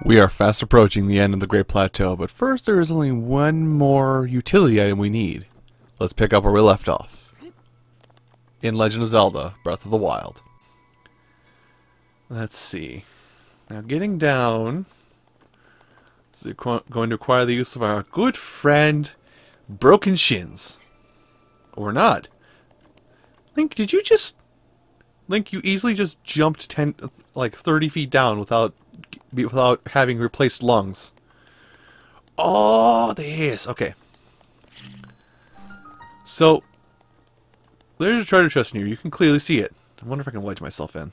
We are fast approaching the end of the Great Plateau, but first there is only one more utility item we need. Let's pick up where we left off. In Legend of Zelda, Breath of the Wild. Let's see. Now getting down is going to require the use of our good friend, Broken Shins. Or not. Link, did you just... Link, you easily just jumped 30 feet down without having replaced lungs. Oh, this. Okay. So, there's a treasure chest in here. You can clearly see it. I wonder if I can wedge myself in.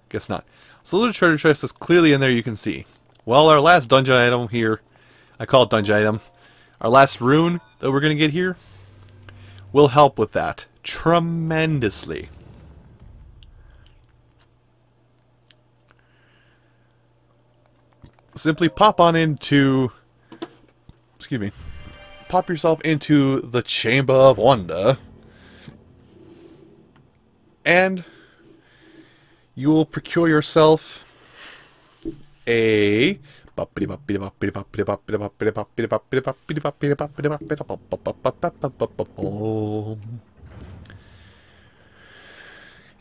Guess not. So, there's a treasure chest that's clearly in there you can see. Well, our last dungeon item here, I call it dungeon item, our last rune that we're going to get here will help with that tremendously. Simply pop on into, pop yourself into the Chamber of Wonder, and you will procure yourself a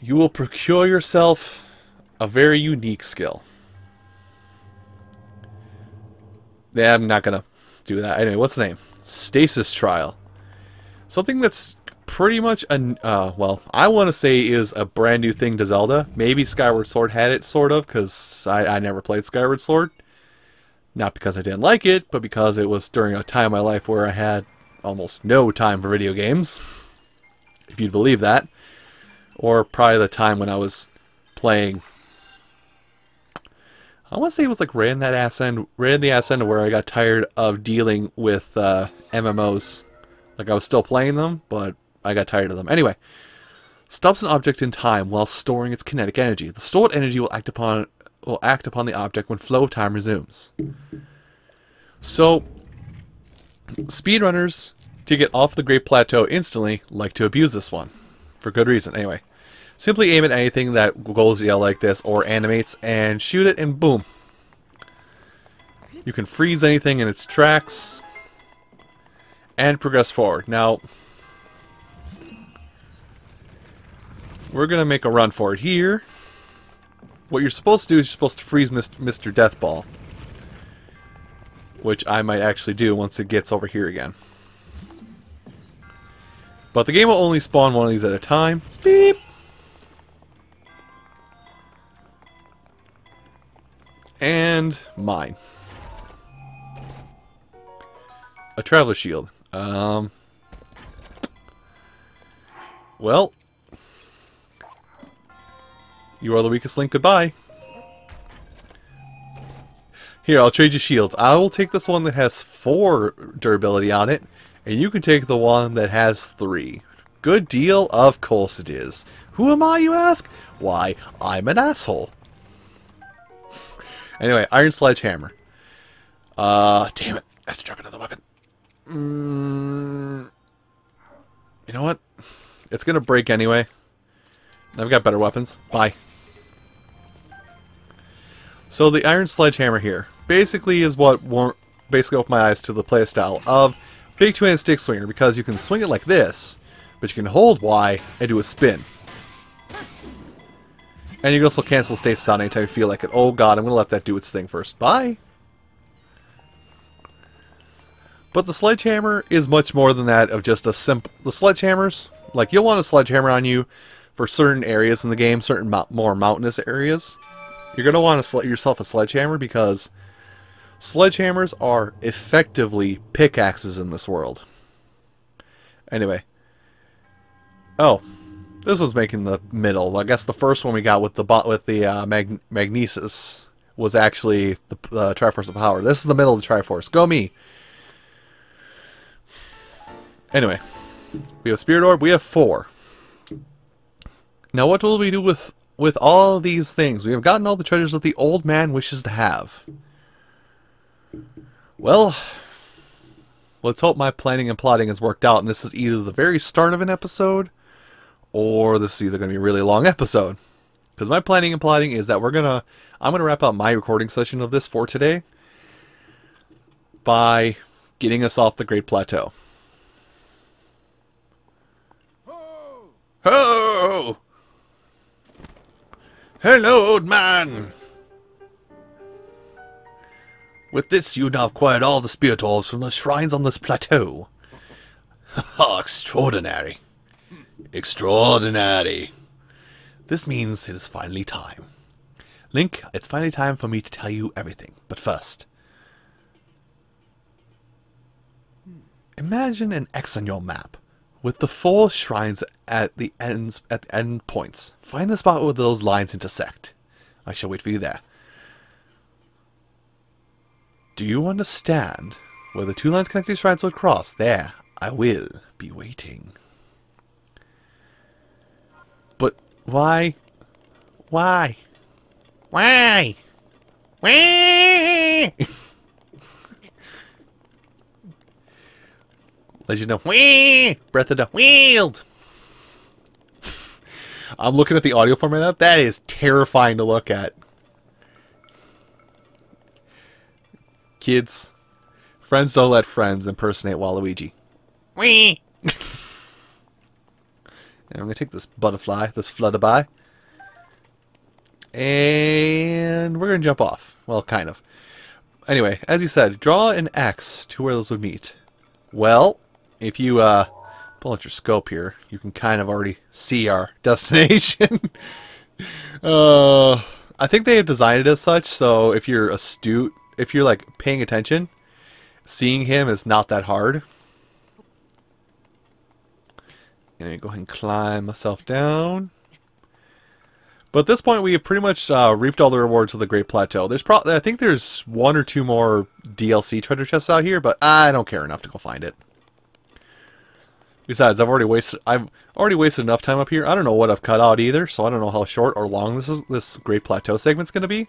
you will procure yourself a very unique skill. Yeah, I'm not gonna do that. Anyway, what's the name? Stasis Trial. Something that's pretty much well, I want to say is a brand new thing to Zelda. Maybe Skyward Sword had it, sort of, because I never played Skyward Sword. Not because I didn't like it, but because it was during a time in my life where I had almost no time for video games. If you'd believe that. Or probably the time when I was playing... I want to say it was like ran the ass end where I got tired of dealing with MMOs. Like I was still playing them, but I got tired of them. Anyway, stops an object in time while storing its kinetic energy. The stored energy will act upon the object when flow of time resumes. So, speedrunners, to get off the Great Plateau instantly, like to abuse this one. For good reason. Anyway. Simply aim at anything that goes yellow like this or animates and shoot it and boom. You can freeze anything in its tracks and progress forward. Now, we're going to make a run for it here. What you're supposed to do is you're supposed to freeze Mr. Deathball. Which I might actually do once it gets over here again. But the game will only spawn one of these at a time. Beep! And mine. A traveler shield. Well, you are the weakest link. Goodbye. Here, I'll trade you shields. I will take this one that has 4 durability on it, and you can take the one that has 3. Good deal? Of course it is. Who am I, you ask? Why, I'm an asshole. Anyway, Iron Sledgehammer. Damn it. I have to drop another weapon. You know what? It's gonna break anyway. I've got better weapons. Bye. So the Iron Sledgehammer here basically is what basically opened my eyes to the playstyle of Big Two-Handed Stick Swinger, because you can swing it like this, but you can hold Y and do a spin. And you can also cancel stasis out anytime you feel like it. Oh god, I'm going to let that do its thing first. Bye! But the sledgehammer is much more than that of just a simple... The sledgehammers, like you'll want a sledgehammer on you for certain areas in the game, certain more mountainous areas. You're going to want to yourself a sledgehammer because sledgehammers are effectively pickaxes in this world. Anyway. Oh. This was making the middle. I guess the first one we got with the magnesis was actually the Triforce of Power. This is the middle of the Triforce. Go me! Anyway, we have Spirit Orb. We have 4. Now, what will we do with all of these things? We have gotten all the treasures that the old man wishes to have. Well, let's hope my planning and plotting has worked out, and this is either the very start of an episode, or this is either going to be a really long episode. Because my planning and plotting is that I'm gonna wrap up my recording session of this for today by getting us off the Great Plateau. Oh! Hello, old man! With this, you now acquired all the spirit orbs from the shrines on this plateau. Ha! Extraordinary. Extraordinary. This means it is finally time. Link, it's finally time for me to tell you everything. But first, imagine an X on your map with the 4 shrines at the end points. Find the spot where those lines intersect. I shall wait for you there. Do you understand where the 2 lines connecting shrines will cross? There, I will be waiting. But why? Why? Why? Why? Legend of Whee! Breath of the Wild! I'm looking at the audio format now. That is terrifying to look at. Kids, friends don't let friends impersonate Waluigi. Whee! And I'm going to take this butterfly, this flutterby, and we're going to jump off. Well, kind of. Anyway, as you said, draw an X to where those would meet. Well, if you pull out your scope here, you can kind of already see our destination. I think they have designed it as such, so if you're astute, if you're like paying attention, seeing him is not that hard. And go ahead and climb myself down. But at this point, we have pretty much reaped all the rewards of the Great Plateau. There's I think there's 1 or 2 more DLC treasure chests out here, but I don't care enough to go find it. Besides, I've already wasted enough time up here. I don't know what I've cut out either, so I don't know how short or long this Great Plateau segment's going to be.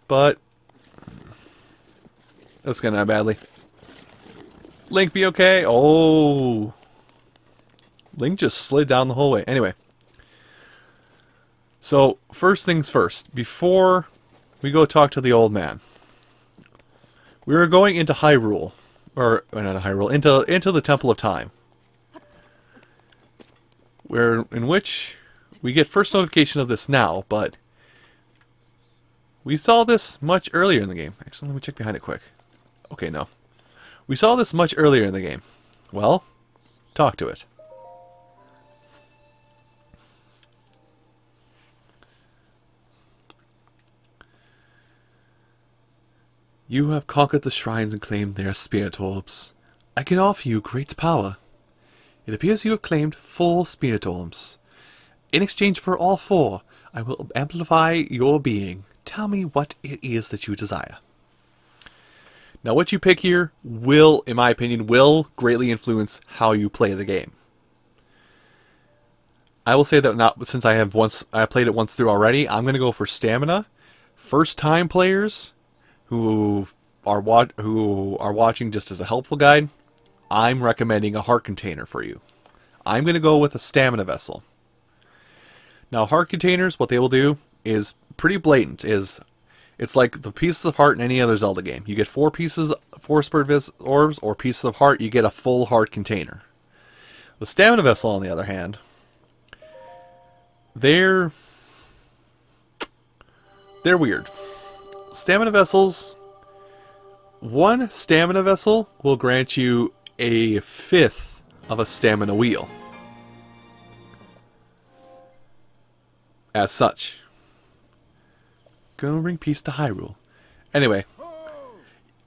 But that's going to end badly. Link be okay? Oh. Link just slid down the whole way. Anyway. So, first things first. Before we go talk to the old man. We are going into Hyrule. Or, not Hyrule. Into the Temple of Time. In which we get first notification of this now, but we saw this much earlier in the game. Actually, let me check behind it quick. Okay, no. We saw this much earlier in the game. Well, talk to it. You have conquered the shrines and claimed their spirit orbs. I can offer you great power. It appears you have claimed 4 spirit orbs. In exchange for all 4, I will amplify your being. Tell me what it is that you desire. Now, what you pick here will, in my opinion, greatly influence how you play the game. I will say that since I played it once through already, I'm going to go for stamina. First-time players who are watching just as a helpful guide, I'm recommending a heart container for you. I'm going to go with a stamina vessel. Now, heart containers, what they will do is pretty blatant. It's like the pieces of heart in any other Zelda game. You get 4 spirit orbs, or pieces of heart, you get a full heart container. The stamina vessel, on the other hand, they're weird. Stamina vessels, 1 stamina vessel will grant you a 5th of a stamina wheel. As such. Go bring peace to Hyrule. Anyway,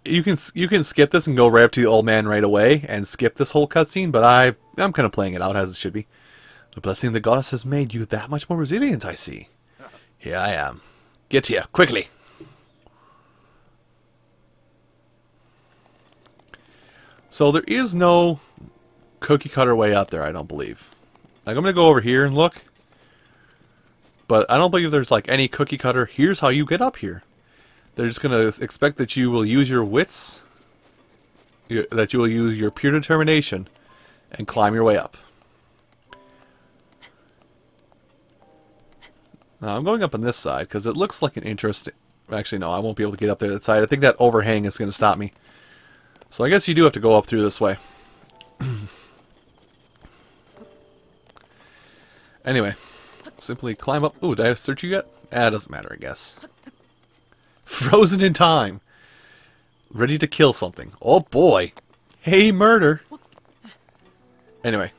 you can skip this and go right up to the old man right away and skip this whole cutscene, but I'm kind of playing it out as it should be. The blessing of the goddess has made you that much more resilient, I see. Here I am. Get here, quickly. So there is no cookie cutter way up there, I don't believe. Like, I'm going to go over here and look. But I don't believe there's like any cookie cutter. Here's how you get up here. They're just going to expect that you will use your wits, that you will use your pure determination, and climb your way up. I'm going up on this side because it looks like an interesting... Actually, no, I won't be able to get up there that side. I think that overhang is going to stop me. So I guess you do have to go up through this way. Anyway, simply climb up. Ooh, did I search you yet? Ah, doesn't matter, I guess. Frozen in time. Ready to kill something. Oh boy. Hey, murder. Anyway.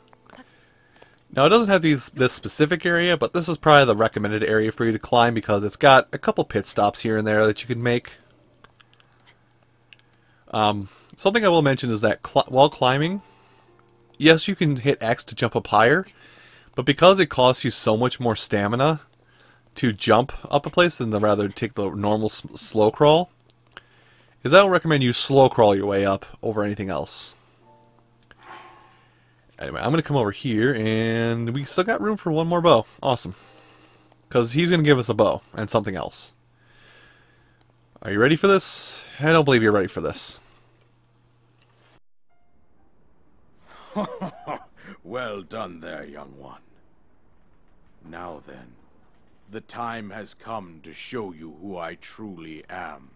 Now, it doesn't have this specific area, but this is probably the recommended area for you to climb because it's got a couple pit stops here and there that you can make. Something I will mention is that while climbing, yes, you can hit X to jump up higher, but because it costs you so much more stamina to jump up a place than to rather take the normal slow crawl, is I will recommend you slow crawl your way up over anything else. Anyway, I'm going to come over here, and we still got room for one more bow. Awesome. Because he's going to give us a bow and something else. Are you ready for this? I don't believe you're ready for this. Well done there, young one. Now then, the time has come to show you who I truly am.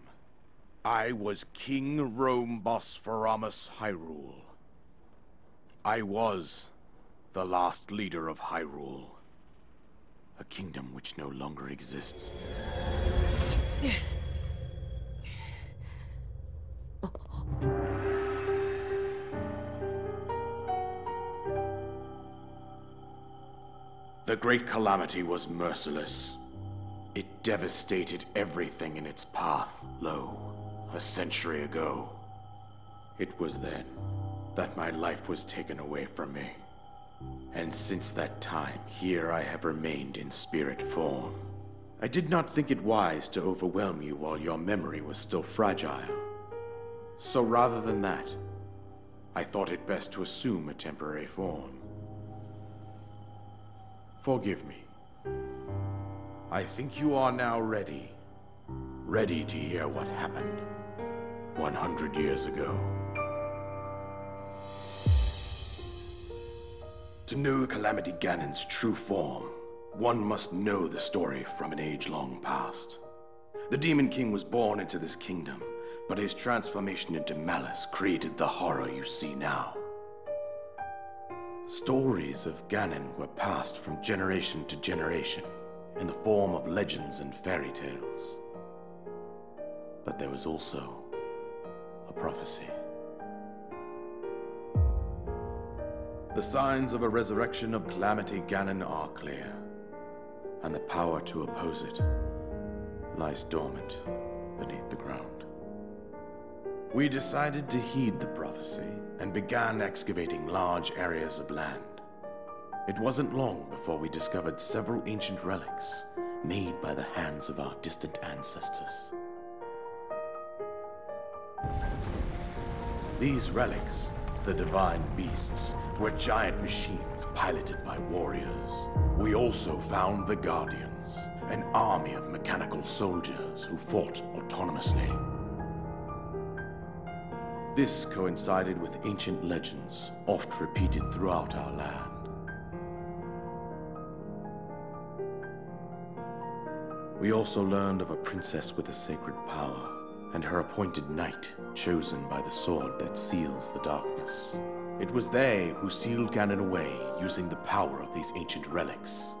I was King Rome Bosphoramus Hyrule. I was the last leader of Hyrule, a kingdom which no longer exists. The Great Calamity was merciless. It devastated everything in its path, a century ago. It was then that my life was taken away from me. And since that time, here I have remained in spirit form. I did not think it wise to overwhelm you while your memory was still fragile. So rather than that, I thought it best to assume a temporary form. Forgive me. I think you are now ready. Ready to hear what happened 100 years ago. To know Calamity Ganon's true form, one must know the story from an age-long past. The Demon King was born into this kingdom, but his transformation into malice created the horror you see now. Stories of Ganon were passed from generation to generation in the form of legends and fairy tales. But there was also a prophecy. The signs of a resurrection of Calamity Ganon are clear, and the power to oppose it lies dormant beneath the ground. We decided to heed the prophecy and began excavating large areas of land. It wasn't long before we discovered several ancient relics made by the hands of our distant ancestors. These relics, the divine beasts, were giant machines piloted by warriors. We also found the Guardians, an army of mechanical soldiers who fought autonomously. This coincided with ancient legends, oft repeated throughout our land. We also learned of a princess with a sacred power, and her appointed knight, chosen by the sword that seals the darkness. It was they who sealed Ganon away using the power of these ancient relics.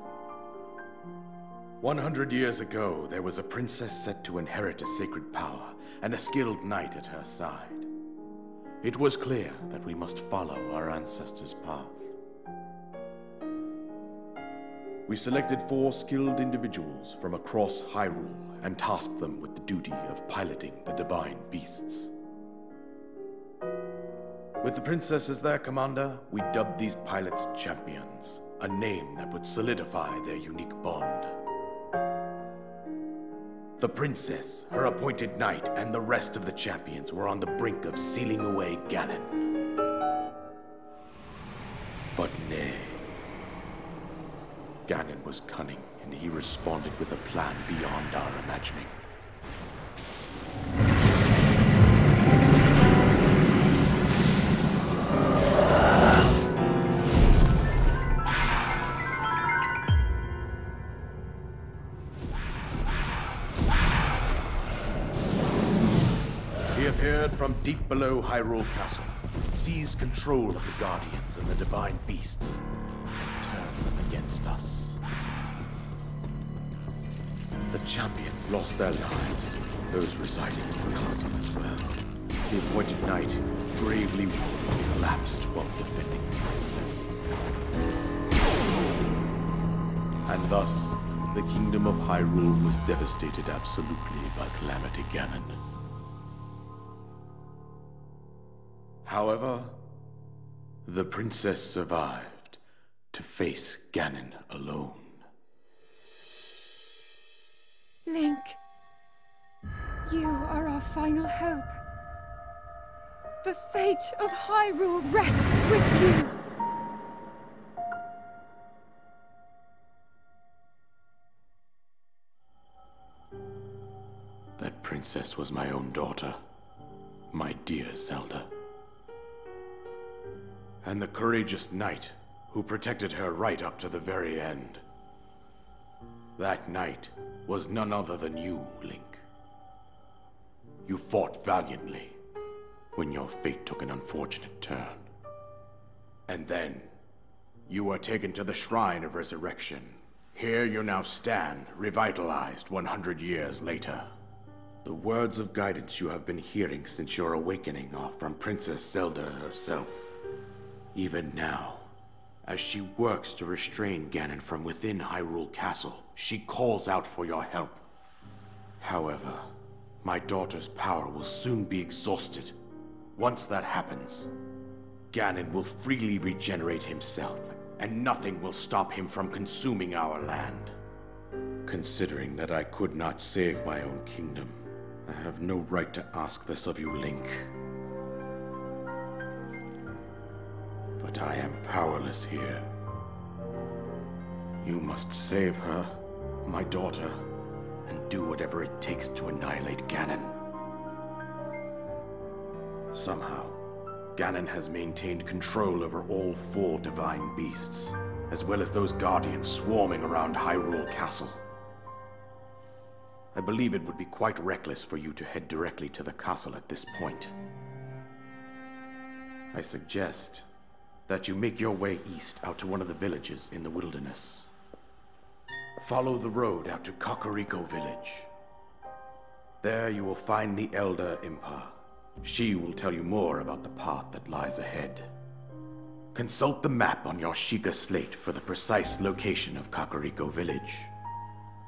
100 years ago, there was a princess set to inherit a sacred power, and a skilled knight at her side. It was clear that we must follow our ancestors' path. We selected 4 skilled individuals from across Hyrule and tasked them with the duty of piloting the divine beasts. With the princess as their commander, we dubbed these pilots champions, a name that would solidify their unique bond. The princess, her appointed knight, and the rest of the champions were on the brink of sealing away Ganon. But nay. Ganon was cunning, and he responded with a plan beyond our imagining. appeared from deep below Hyrule Castle, seized control of the Guardians and the Divine Beasts, and turned them against us. The champions lost their lives, those residing in the castle as well. The appointed knight, bravely wounded, collapsed while defending the princess. And thus, the kingdom of Hyrule was devastated absolutely by Calamity Ganon. However, the princess survived to face Ganon alone. Link, you are our final hope. The fate of Hyrule rests with you. That princess was my own daughter, my dear Zelda. And the courageous knight who protected her right up to the very end. That knight was none other than you, Link. You fought valiantly when your fate took an unfortunate turn. And then, you were taken to the Shrine of Resurrection. Here you now stand, revitalized 100 years later. The words of guidance you have been hearing since your awakening are from Princess Zelda herself. Even now, as she works to restrain Ganon from within Hyrule Castle, she calls out for your help. However, my daughter's power will soon be exhausted. Once that happens, Ganon will freely regenerate himself, and nothing will stop him from consuming our land. Considering that I could not save my own kingdom, I have no right to ask this of you, Link. But I am powerless here. You must save her, my daughter, and do whatever it takes to annihilate Ganon. Somehow, Ganon has maintained control over all 4 divine beasts, as well as those guardians swarming around Hyrule Castle. I believe it would be quite reckless for you to head directly to the castle at this point. I suggest that you make your way east out to one of the villages in the wilderness. Follow the road out to Kakariko Village. There you will find the Elder Impa. She will tell you more about the path that lies ahead. Consult the map on your Sheikah slate for the precise location of Kakariko Village.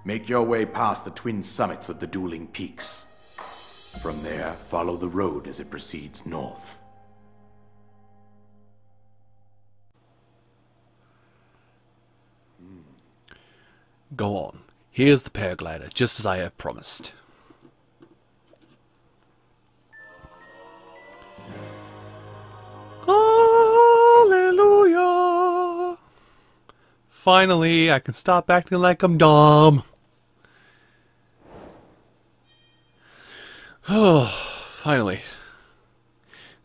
Make your way past the twin summits of the dueling peaks. From there, follow the road as it proceeds north. Go on. Here's the paraglider, just as I have promised. Hallelujah! Finally, I can stop acting like I'm dumb. Oh, finally.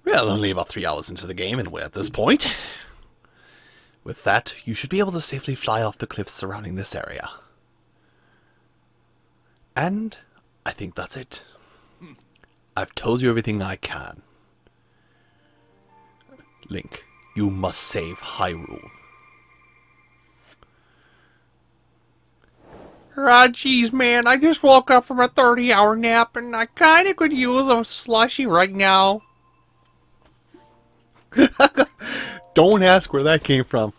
Well, only about 3 hours into the game, and we're at this point. With that, you should be able to safely fly off the cliffs surrounding this area. And I think that's it. I've told you everything I can. Link, you must save Hyrule. Jeez, man, I just woke up from a 30-hour nap, and I kinda could use a slushie right now. Don't ask where that came from.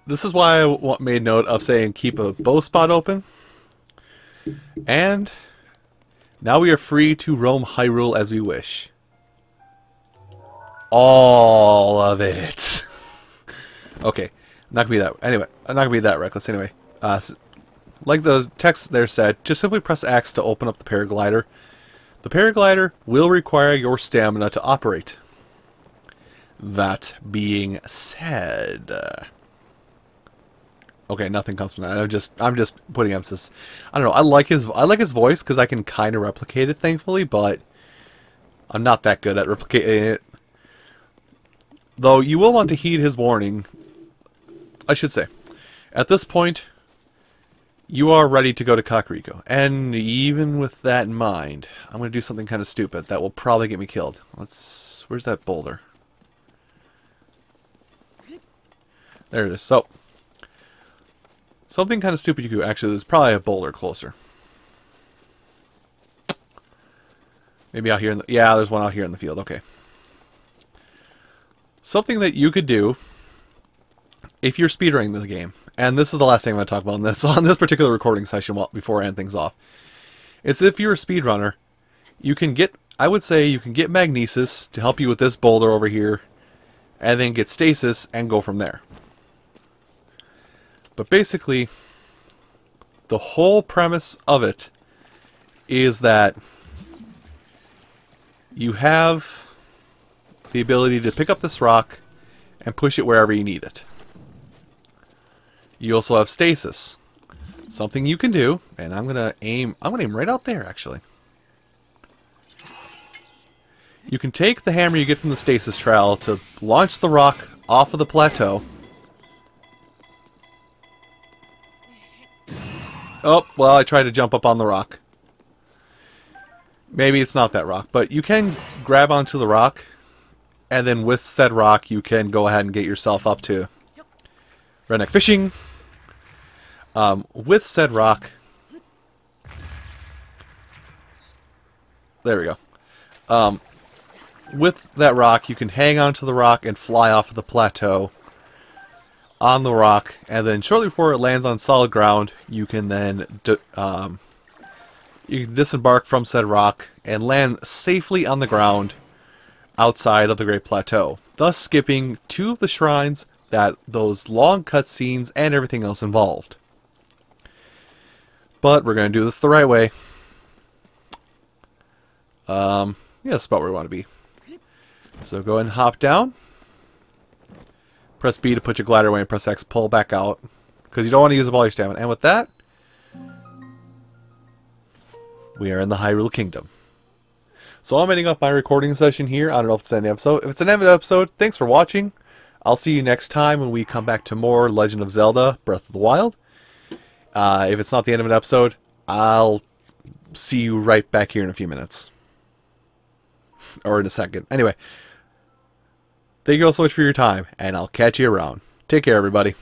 This is why I made note of saying keep a bow spot open. And now we are free to roam Hyrule as we wish. All of it. Okay, not gonna be that. Anyway, I'm not gonna be that reckless. Anyway, like the text there said, just simply press X to open up the paraglider. The paraglider will require your stamina to operate. That being said, okay, nothing comes from that. I'm just putting emphasis. I don't know. I like his voice because I can kind of replicate it, thankfully, but I'm not that good at replicating it. Though you will want to heed his warning, I should say. At this point, you are ready to go to Kakariko. And even with that in mind, I'm going to do something kind of stupid that will probably get me killed. Where's that boulder? There it is. So, something kind of stupid you could do. Actually, there's probably a boulder closer. Maybe out here in the... Yeah, there's one out here in the field. Okay. Something that you could do if you're speedrunning the game, and this is the last thing I'm going to talk about on this particular recording session before I end things off, is if you're a speedrunner, you can get... I would say you can get Magnesis to help you with this boulder over here, and then get Stasis and go from there. But basically, the whole premise of it is that you have the ability to pick up this rock and push it wherever you need it. You also have Stasis. Something you can do, and I'm gonna aim right out there actually. You can take the hammer you get from the Stasis trowel to launch the rock off of the plateau. Oh, well, I tried to jump up on the rock. Maybe it's not that rock, but you can grab onto the rock, and then with said rock, you can go ahead and get yourself up to redneck fishing. With said rock, there we go. With that rock, you can hang onto the rock and fly off of the plateau on the rock, and then shortly before it lands on solid ground, you can then you can disembark from said rock and land safely on the ground outside of the Great Plateau, thus skipping 2 of the shrines that those long cutscenes and everything else involved. But we're going to do this the right way. Yeah, that's about where we want to be. So go ahead and hop down. Press B to put your glider away and press X, pull back out. Because you don't want to use up all your stamina. And with that, we are in the Hyrule Kingdom. So I'm ending up my recording session here. I don't know if it's the end of the episode. If it's an end of the episode, thanks for watching. I'll see you next time when we come back to more Legend of Zelda Breath of the Wild. If it's not the end of an episode, I'll see you right back here in a few minutes. Or in a second. Anyway, thank you all so much for your time, and I'll catch you around. Take care, everybody.